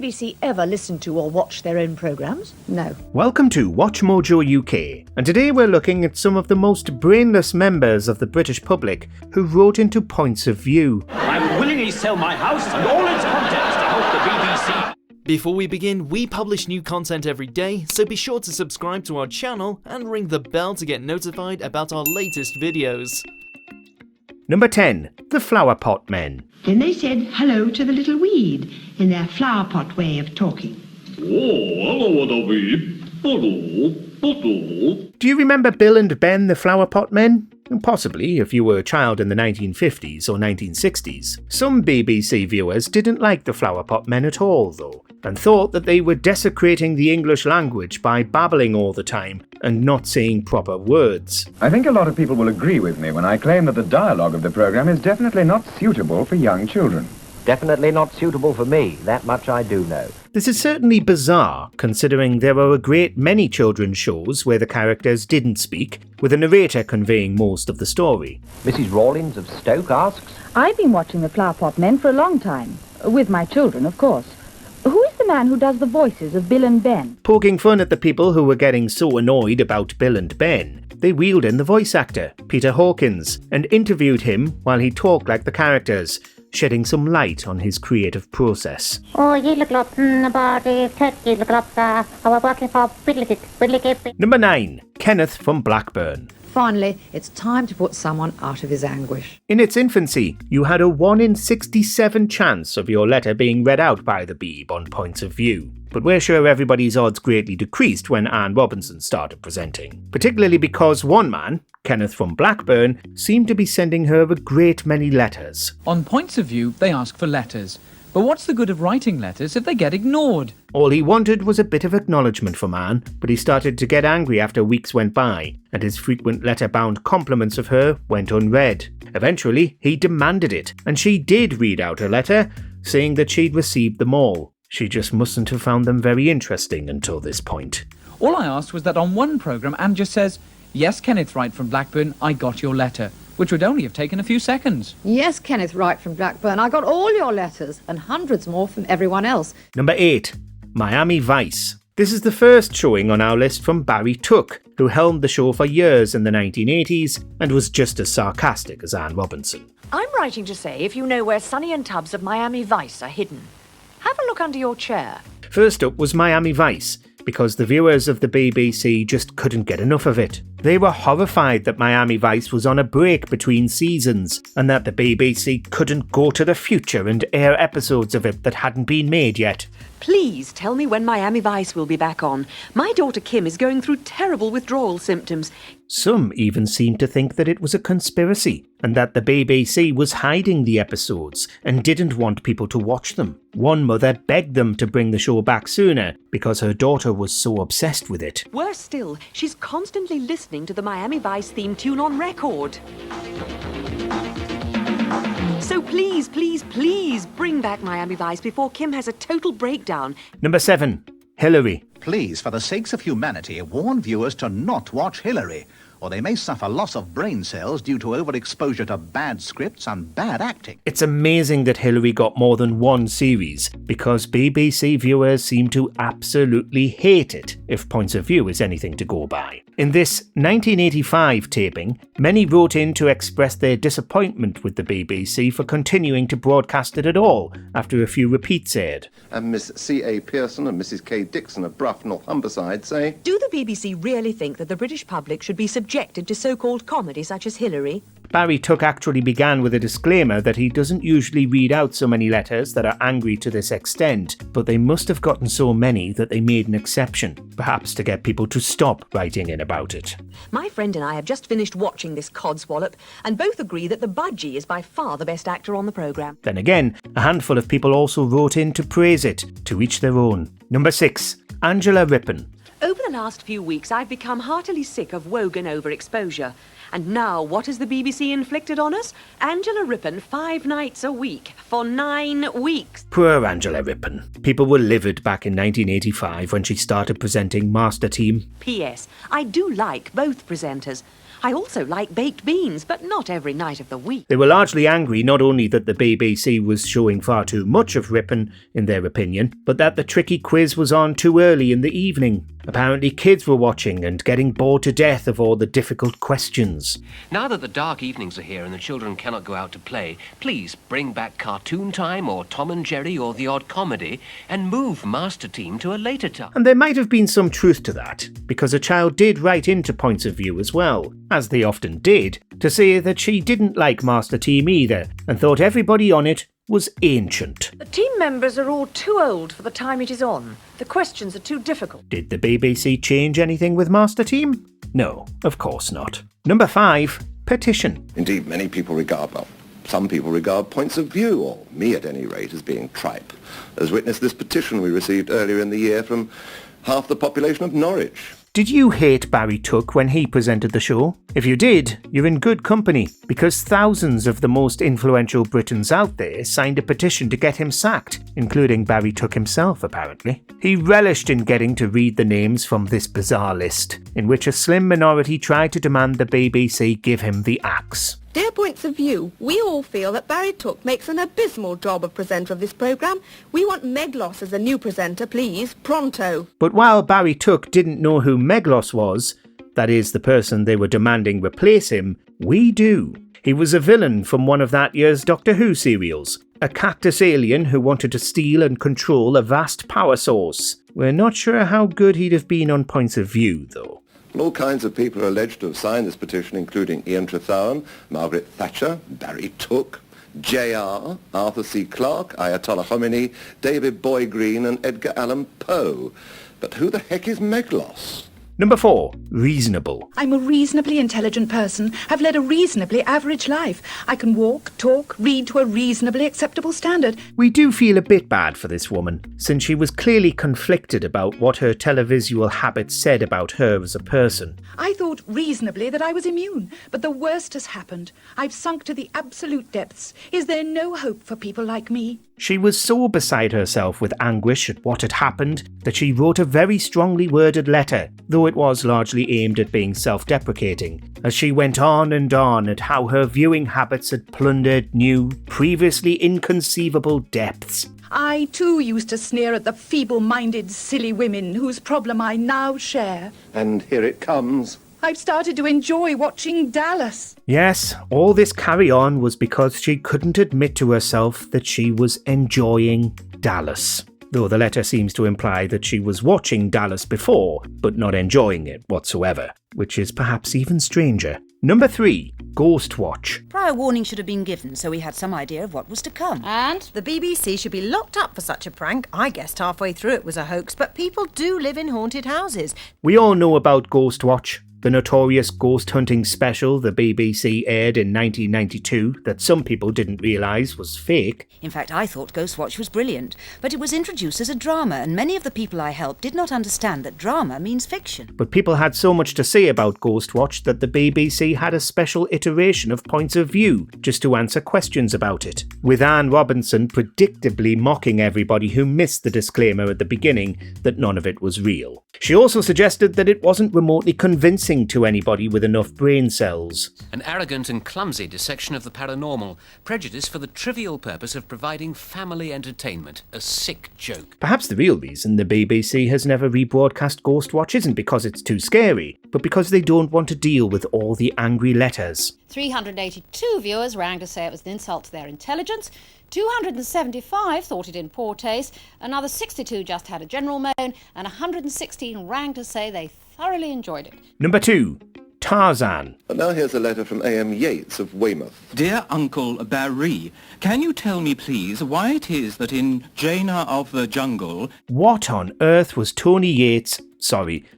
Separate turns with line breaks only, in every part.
BBC ever listen to or watch their own programmes? No.
Welcome to WatchMojoUK, and today we're looking at some of the most brainless members of the British public who wrote into points of view.
I would willingly sell my house and all its contents to help the BBC.
Before we begin, we publish new content every day, so be sure to subscribe to our channel and ring the bell to get notified about our latest videos.
Number 10. The Flower Pot Men.
Then they said hello to the little weed in their flower pot way of talking.
Oh, hello, weed. Hello.
Do you remember Bill and Ben, the Flower Pot Men? Possibly, if you were a child in the 1950s or 1960s. Some BBC viewers didn't like the Flower Pot Men at all, though, and thought that they were desecrating the English language by babbling all the time and not saying proper words.
I think a lot of people will agree with me when I claim that the dialogue of the programme is definitely not suitable for young children.
Definitely not suitable for me, that much I do know.
This is certainly bizarre, considering there are a great many children's shows where the characters didn't speak, with a narrator conveying most of the story.
Mrs. Rawlins of Stoke asks,
I've been watching the Flower Pot Men for a long time. With my children, of course. Who is the man who does the voices of Bill and Ben?
Poking fun at the people who were getting so annoyed about Bill and Ben, they wheeled in the voice actor, Peter Hawkins, and interviewed him while he talked like the characters, shedding some light on his creative process. Number 9. Kenneth from Blackburn.
Finally, it's time to put someone out of his anguish.
In its infancy, you had a 1 in 67 chance of your letter being read out by the Beeb on Points of View. But we're sure everybody's odds greatly decreased when Anne Robinson started presenting. Particularly because one man, Kenneth from Blackburn, seemed to be sending her a great many letters.
On Points of View, they ask for letters. But what's the good of writing letters if they get ignored?
All he wanted was a bit of acknowledgement from Anne, but he started to get angry after weeks went by, and his frequent letter-bound compliments of her went unread. Eventually, he demanded it, and she did read out a letter, saying that she'd received them all. She just mustn't have found them very interesting until this point.
All I asked was that on one programme Anne just says, Yes, Kenneth Wright from Blackburn, I got your letter, which would only have taken a few seconds.
Yes, Kenneth Wright from Blackburn, I got all your letters and hundreds more from everyone else.
Number 8. Miami Vice. This is the first showing on our list from Barry Took, who helmed the show for years in the 1980s and was just as sarcastic as Anne Robinson.
I'm writing to say if you know where Sonny and Tubbs of Miami Vice are hidden. Have a look under your chair.
First up was Miami Vice, because the viewers of the BBC just couldn't get enough of it. They were horrified that Miami Vice was on a break between seasons, and that the BBC couldn't go to the future and air episodes of it that hadn't been made yet.
Please tell me when Miami Vice will be back on. My daughter Kim is going through terrible withdrawal symptoms.
Some even seemed to think that it was a conspiracy, and that the BBC was hiding the episodes and didn't want people to watch them. One mother begged them to bring the show back sooner because her daughter was so obsessed with it.
Worse still, she's constantly listening to the Miami Vice theme tune on record. So please, please, please bring back Miami Vice before Kim has a total breakdown.
Number 7. Hillary.
Please, for the sakes of humanity, warn viewers to not watch Hillary, or they may suffer loss of brain cells due to overexposure to bad scripts and bad acting.
It's amazing that Hillary got more than one series, because BBC viewers seem to absolutely hate it, if Points of View is anything to go by. In this 1985 taping, many wrote in to express their disappointment with the BBC for continuing to broadcast it at all, after a few repeats aired.
And Miss C.A. Pearson and Mrs. K. Dixon of Brough, North Humberside say,
Do the BBC really think that the British public should be subjected to so-called comedy such as Hillary?
Barry Took actually began with a disclaimer that he doesn't usually read out so many letters that are angry to this extent, but they must have gotten so many that they made an exception, perhaps to get people to stop writing in about it.
My friend and I have just finished watching this codswallop and both agree that the Budgie is by far the best actor on the programme.
Then again, a handful of people also wrote in to praise it, to each their own. Number 6. Angela Rippon.
Over the last few weeks, I've become heartily sick of Wogan overexposure. And now, what has the BBC inflicted on us? Angela Rippon 5 nights a week for 9 weeks.
Poor Angela Rippon. People were livid back in 1985 when she started presenting Master Team.
P.S. I do like both presenters. I also like baked beans, but not every night of the week.
They were largely angry not only that the BBC was showing far too much of Ripon, in their opinion, but that the tricky quiz was on too early in the evening. Apparently kids were watching and getting bored to death of all the difficult questions.
Now that the dark evenings are here and the children cannot go out to play, please bring back cartoon time or Tom and Jerry or the odd comedy and move Master Team to a later time.
And there might have been some truth to that, because a child did write into Points of View as well, as they often did, to say that she didn't like Master Team either and thought everybody on it was ancient.
The team members are all too old for the time it is on. The questions are too difficult.
Did the BBC change anything with Master Team? No, of course not. Number 5, Petition.
Indeed, many people some people regard Points of View, or me at any rate, as being tripe. As witness this petition we received earlier in the year from half the population of Norwich.
Did you hate Barry Tuck when he presented the show? If you did, you're in good company, because thousands of the most influential Britons out there signed a petition to get him sacked, including Barry Tuck himself, apparently. He relished in getting to read the names from this bizarre list, in which a slim minority tried to demand the BBC give him the axe.
Dear Points of View, we all feel that Barry Tuck makes an abysmal job of presenter of this programme. We want Meglos as a new presenter, please, pronto.
But while Barry Tuck didn't know who Meglos was, that is, the person they were demanding replace him, we do. He was a villain from one of that year's Doctor Who serials, a cactus alien who wanted to steal and control a vast power source. We're not sure how good he'd have been on Points of View, though.
All kinds of people are alleged to have signed this petition, including Ian Trethowne, Margaret Thatcher, Barry Tuck, J.R., Arthur C. Clarke, Ayatollah Khomeini, David Boy Green and Edgar Allan Poe. But who the heck is Meglos?
Number 4, reasonable.
I'm a reasonably intelligent person, have led a reasonably average life. I can walk, talk, read to a reasonably acceptable standard.
We do feel a bit bad for this woman, since she was clearly conflicted about what her televisual habits said about her as a person.
I thought reasonably that I was immune, but the worst has happened. I've sunk to the absolute depths. Is there no hope for people like me?
She was so beside herself with anguish at what had happened that she wrote a very strongly worded letter, though it was largely aimed at being self-deprecating, as she went on and on at how her viewing habits had plundered new, previously inconceivable depths.
I too used to sneer at the feeble-minded, silly women whose problem I now share.
And here it comes.
I've started to enjoy watching Dallas.
Yes, all this carry-on was because she couldn't admit to herself that she was enjoying Dallas. Though the letter seems to imply that she was watching Dallas before, but not enjoying it whatsoever, which is perhaps even stranger. Number 3, Ghost Watch.
Prior warning should have been given, so we had some idea of what was to come.
And the BBC should be locked up for such a prank. I guessed halfway through it was a hoax, but people do live in haunted houses.
We all know about Ghost Watch, the notorious ghost hunting special the BBC aired in 1992 that some people didn't realise was fake.
In fact, I thought Ghostwatch was brilliant, but it was introduced as a drama, and many of the people I helped did not understand that drama means fiction.
But people had so much to say about Ghostwatch that the BBC had a special iteration of Points of View just to answer questions about it, with Anne Robinson predictably mocking everybody who missed the disclaimer at the beginning that none of it was real. She also suggested that it wasn't remotely convincing to anybody with enough brain cells.
An arrogant and clumsy dissection of the paranormal, prejudiced for the trivial purpose of providing family entertainment. A sick joke.
Perhaps the real reason the BBC has never rebroadcast Ghostwatch isn't because it's too scary, but because they don't want to deal with all the angry letters.
382 viewers rang to say it was an insult to their intelligence. 275 thought it in poor taste, another 62 just had a general moan, and 116 rang to say they thoroughly enjoyed it.
Number 2, Tarzan.
And now here's a letter from A.M. Yates of Weymouth.
Dear Uncle Barry, can you tell me please why it is that in Jaina of the Jungle...
What on earth was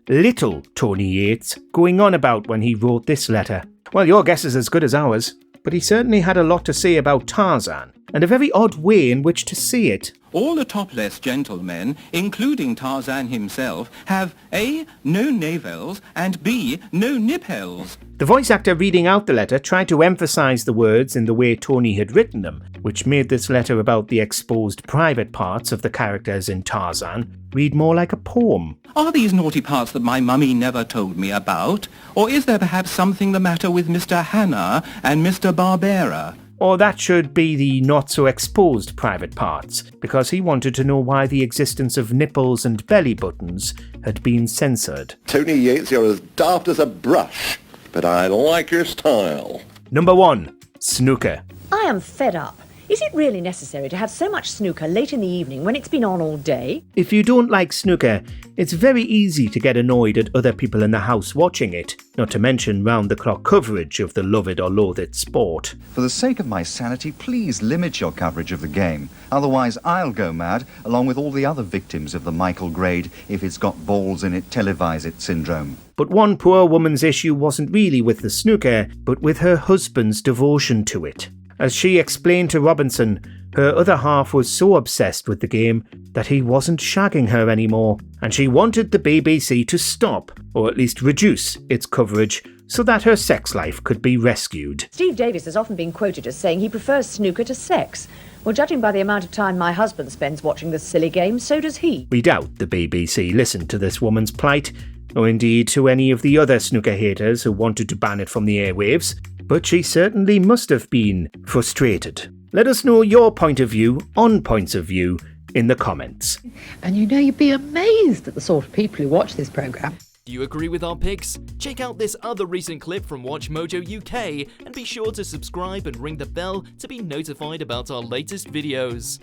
little Tony Yates, going on about when he wrote this letter? Well, your guess is as good as ours, but he certainly had a lot to say about Tarzan. and a very odd way in which to see it.
All the topless gentlemen, including Tarzan himself, have A, no navels, and B, no nipples.
The voice actor reading out the letter tried to emphasise the words in the way Tony had written them, which made this letter about the exposed private parts of the characters in Tarzan read more like a poem.
Are these naughty parts that my mummy never told me about? Or is there perhaps something the matter with Mr. Hannah and Mr. Barbera?
Or that should be the not-so-exposed private parts, because he wanted to know why the existence of nipples and belly buttons had been censored.
Tony Yates, you're as daft as a brush, but I like your style.
Number 1. Snooker.
I am fed up. Is it really necessary to have so much snooker late in the evening when it's been on all day?
If you don't like snooker, it's very easy to get annoyed at other people in the house watching it, not to mention round-the-clock coverage of the love-it or loathe-it sport.
For the sake of my sanity, please limit your coverage of the game. Otherwise, I'll go mad, along with all the other victims of the Michael Grade if it's got balls in it, televise it syndrome.
But one poor woman's issue wasn't really with the snooker, but with her husband's devotion to it. As she explained to Robinson, her other half was so obsessed with the game that he wasn't shagging her anymore, and she wanted the BBC to stop, or at least reduce, its coverage so that her sex life could be rescued.
Steve Davis has often been quoted as saying he prefers snooker to sex. Well, judging by the amount of time my husband spends watching this silly game, so does he.
We doubt the BBC listened to this woman's plight, or indeed to any of the other snooker haters who wanted to ban it from the airwaves, but she certainly must have been frustrated. Let us know your point of view on Points of View in the comments.
And you know, you'd be amazed at the sort of people who watch this programme.
Do you agree with our picks? Check out this other recent clip from WatchMojoUK and be sure to subscribe and ring the bell to be notified about our latest videos.